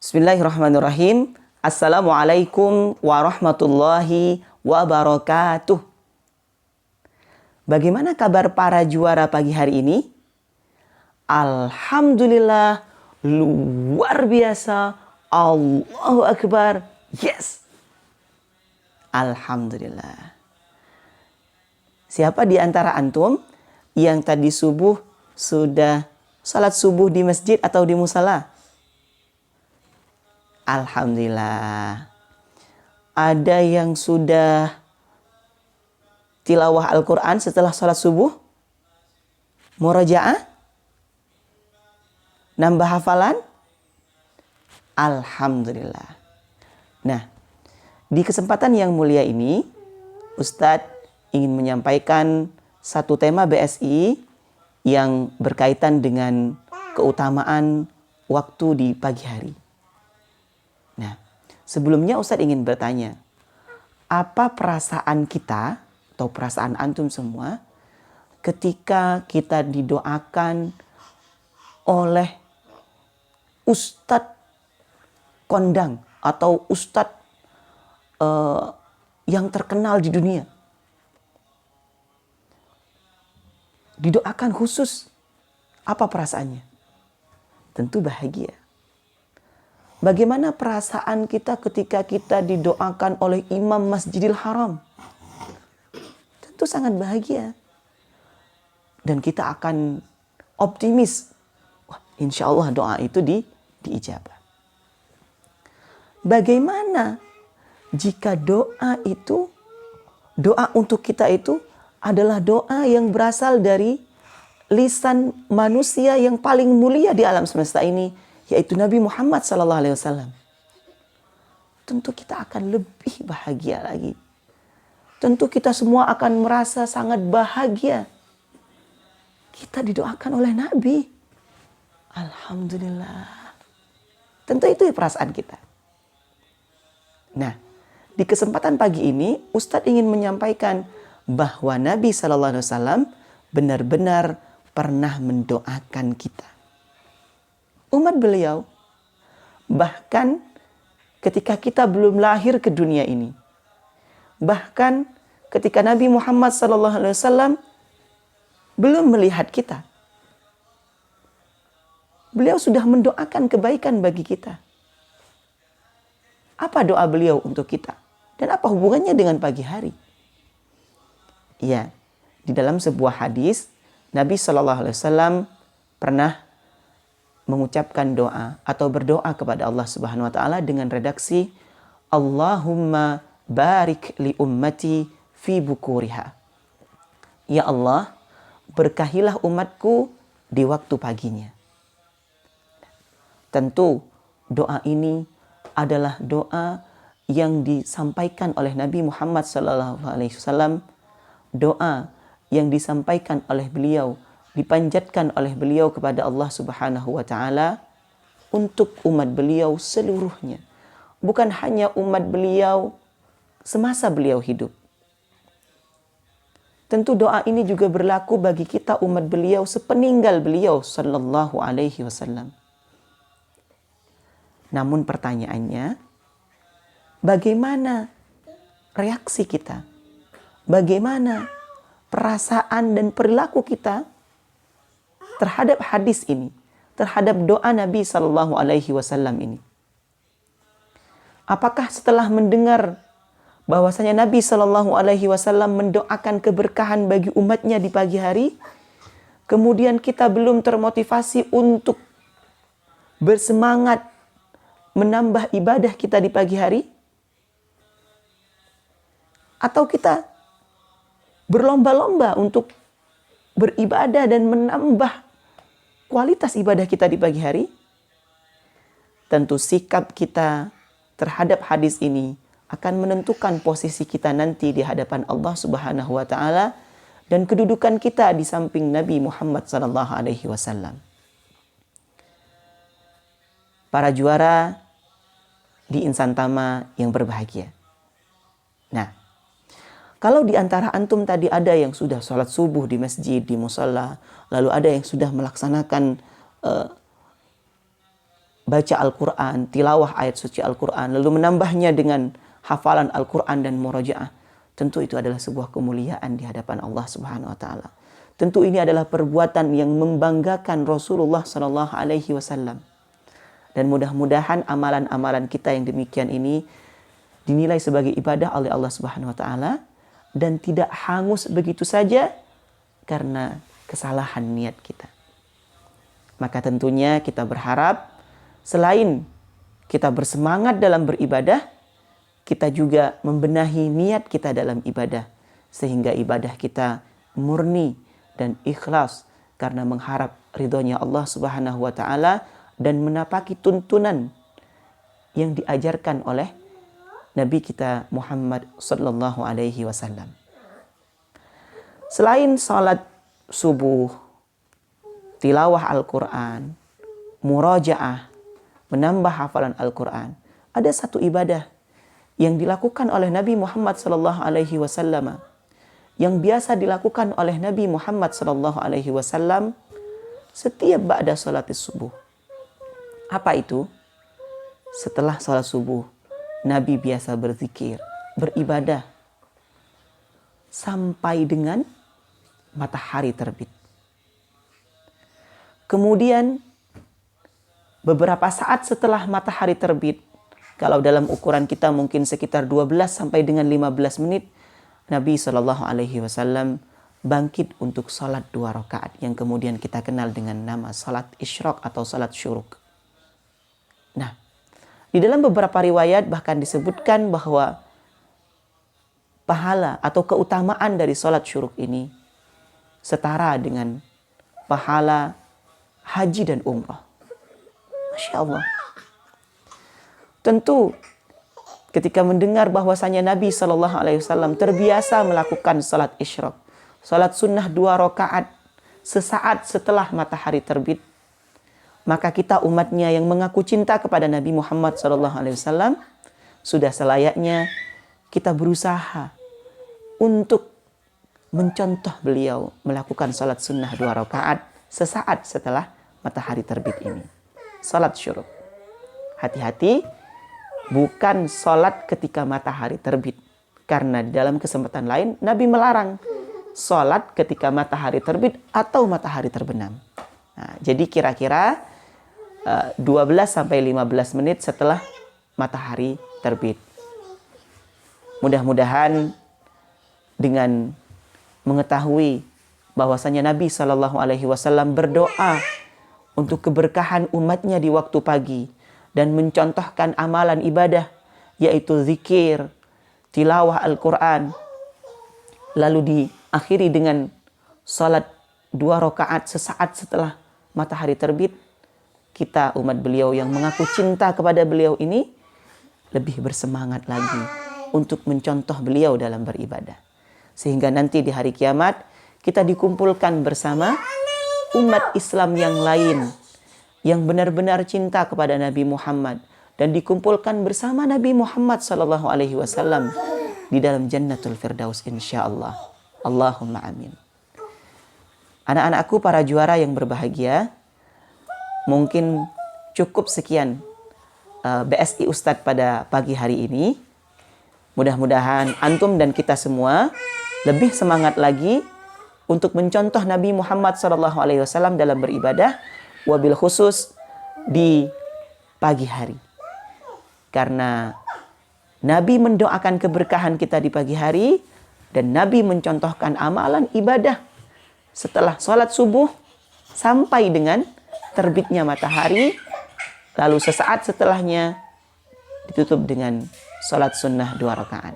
Bismillahirrahmanirrahim. Assalamualaikum warahmatullahi wabarakatuh. Bagaimana kabar para juara pagi hari ini? Alhamdulillah, luar biasa. Allahu Akbar. Yes. Alhamdulillah. Siapa di antara antum yang tadi subuh sudah salat subuh di masjid atau di musala? Alhamdulillah. Ada yang sudah tilawah Al-Quran setelah salat subuh? Murajaah? Nambah hafalan? Alhamdulillah. Nah, di kesempatan yang mulia ini, Ustadz ingin menyampaikan satu tema BSI yang berkaitan dengan keutamaan waktu di pagi hari. Nah, sebelumnya Ustadz ingin bertanya, apa perasaan kita atau perasaan antum semua ketika kita didoakan oleh Ustadz kondang atau Ustadz yang terkenal di dunia? Didoakan khusus, apa perasaannya? Tentu bahagia. Bagaimana perasaan kita ketika kita didoakan oleh Imam Masjidil Haram? Tentu sangat bahagia. Dan kita akan optimis. Wah, insya Allah doa itu diijabah. Bagaimana jika doa untuk kita itu adalah doa yang berasal dari lisan manusia yang paling mulia di alam semesta ini, yaitu Nabi Muhammad SAW. Tentu kita akan lebih bahagia lagi. Tentu kita semua akan merasa sangat bahagia. Kita didoakan oleh Nabi. Alhamdulillah. Tentu itu perasaan kita. Nah, di kesempatan pagi ini, Ustadz ingin menyampaikan bahwa Nabi SAW benar-benar pernah mendoakan kita. Umat beliau, bahkan ketika kita belum lahir ke dunia ini, bahkan ketika Nabi Muhammad SAW belum melihat kita, beliau sudah mendoakan kebaikan bagi kita. Apa doa beliau untuk kita? Dan apa hubungannya dengan pagi hari? Ya, di dalam sebuah hadis, Nabi SAW pernah mengucapkan doa atau berdoa kepada Allah Subhanahu wa taala dengan redaksi Allahumma barik li ummati fi bukuriha. Ya Allah, berkahilah umatku di waktu paginya. Tentu doa ini adalah doa yang disampaikan oleh Nabi Muhammad SAW, doa yang disampaikan oleh beliau, dipanjatkan oleh beliau kepada Allah Subhanahu wa taala untuk umat beliau seluruhnya. Bukan hanya umat beliau semasa beliau hidup. Tentu doa ini juga berlaku bagi kita umat beliau sepeninggal beliau sallallahu alaihi wasallam. Namun pertanyaannya, bagaimana reaksi kita? Bagaimana perasaan dan perilaku kita terhadap hadis ini, terhadap doa Nabi Sallallahu Alaihi Wasallam ini? Apakah setelah mendengar bahwasanya Nabi Sallallahu Alaihi Wasallam mendoakan keberkahan bagi umatnya di pagi hari, kemudian kita belum termotivasi untuk bersemangat menambah ibadah kita di pagi hari? Atau kita berlomba-lomba untuk beribadah dan menambah kualitas ibadah kita di pagi hari? Tentu sikap kita terhadap hadis ini akan menentukan posisi kita nanti di hadapan Allah Subhanahu wa taala dan kedudukan kita di samping Nabi Muhammad sallallahu alaihi wasallam. Para juara di Insan Tama yang berbahagia. Nah, kalau di antara antum tadi ada yang sudah sholat subuh di masjid, di musala, lalu ada yang sudah melaksanakan baca Al-Quran, tilawah ayat suci Al-Quran, lalu menambahnya dengan hafalan Al-Quran dan murojaah, tentu itu adalah sebuah kemuliaan di hadapan Allah Subhanahu wa taala. Tentu ini adalah perbuatan yang membanggakan Rasulullah sallallahu alaihi wasallam. Dan mudah-mudahan amalan-amalan kita yang demikian ini dinilai sebagai ibadah oleh Allah Subhanahu wa taala dan tidak hangus begitu saja karena kesalahan niat kita. Maka tentunya kita berharap selain kita bersemangat dalam beribadah, kita juga membenahi niat kita dalam ibadah sehingga ibadah kita murni dan ikhlas karena mengharap ridhonya Allah Subhanahu wa taala dan menapaki tuntunan yang diajarkan oleh Nabi kita Muhammad sallallahu alaihi wasallam. Selain salat subuh, tilawah Al-Quran, murojaah, menambah hafalan Al-Quran, ada satu ibadah yang dilakukan oleh Nabi Muhammad sallallahu alaihi wasallam, yang biasa dilakukan oleh Nabi Muhammad sallallahu alaihi wasallam setiap ba'da salat subuh. Apa itu? Setelah salat subuh, Nabi biasa berzikir, beribadah sampai dengan matahari terbit. Kemudian beberapa saat setelah matahari terbit, kalau dalam ukuran kita mungkin sekitar 12 sampai dengan 15 menit, Nabi Shallallahu Alaihi Wasallam bangkit untuk salat 2 rakaat yang kemudian kita kenal dengan nama salat isyraq atau salat syuruk. Nah, di dalam beberapa riwayat bahkan disebutkan bahwa pahala atau keutamaan dari salat syuruk ini setara dengan pahala haji dan umrah. Masya Allah. Tentu ketika mendengar bahwasanya Nabi Shallallahu Alaihi Wasallam terbiasa melakukan salat isyraq, salat sunnah 2 rakaat sesaat setelah matahari terbit, maka kita umatnya yang mengaku cinta kepada Nabi Muhammad SAW sudah selayaknya kita berusaha untuk mencontoh beliau melakukan salat sunnah 2 rakaat sesaat setelah matahari terbit ini. Salat syuruk. Hati-hati, bukan salat ketika matahari terbit. Karena di dalam kesempatan lain Nabi melarang salat ketika matahari terbit atau matahari terbenam. Nah, jadi kira-kira 12 sampai 15 menit setelah matahari terbit. Mudah-mudahan dengan mengetahui bahwasanya Nabi Shallallahu Alaihi Wasallam berdoa untuk keberkahan umatnya di waktu pagi dan mencontohkan amalan ibadah yaitu zikir, tilawah Al-Quran, lalu diakhiri dengan salat 2 rakaat sesaat setelah matahari terbit. Kita umat beliau yang mengaku cinta kepada beliau ini lebih bersemangat lagi untuk mencontoh beliau dalam beribadah. Sehingga nanti di hari kiamat kita dikumpulkan bersama umat Islam yang lain yang benar-benar cinta kepada Nabi Muhammad dan dikumpulkan bersama Nabi Muhammad sallallahu alaihi wasallam di dalam Jannatul Firdaus insyaallah. Allahumma amin. Anak-anakku para juara yang berbahagia, mungkin cukup sekian BSI Ustadz pada pagi hari ini. Mudah-mudahan antum dan kita semua lebih semangat lagi untuk mencontoh Nabi Muhammad SAW dalam beribadah, wabil khusus di pagi hari. Karena Nabi mendoakan keberkahan kita di pagi hari dan Nabi mencontohkan amalan ibadah setelah sholat subuh sampai dengan terbitnya matahari, lalu sesaat setelahnya ditutup dengan salat sunnah 2 rakaat.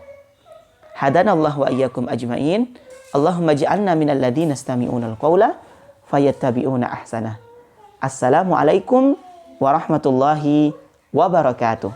Hadanallahu wa iyyakum ajmain. Allahumma ja'alna minal ladzina yastami'una al-qaula fayattabi'una ahsanah. Assalamualaikum warahmatullahi wabarakatuh.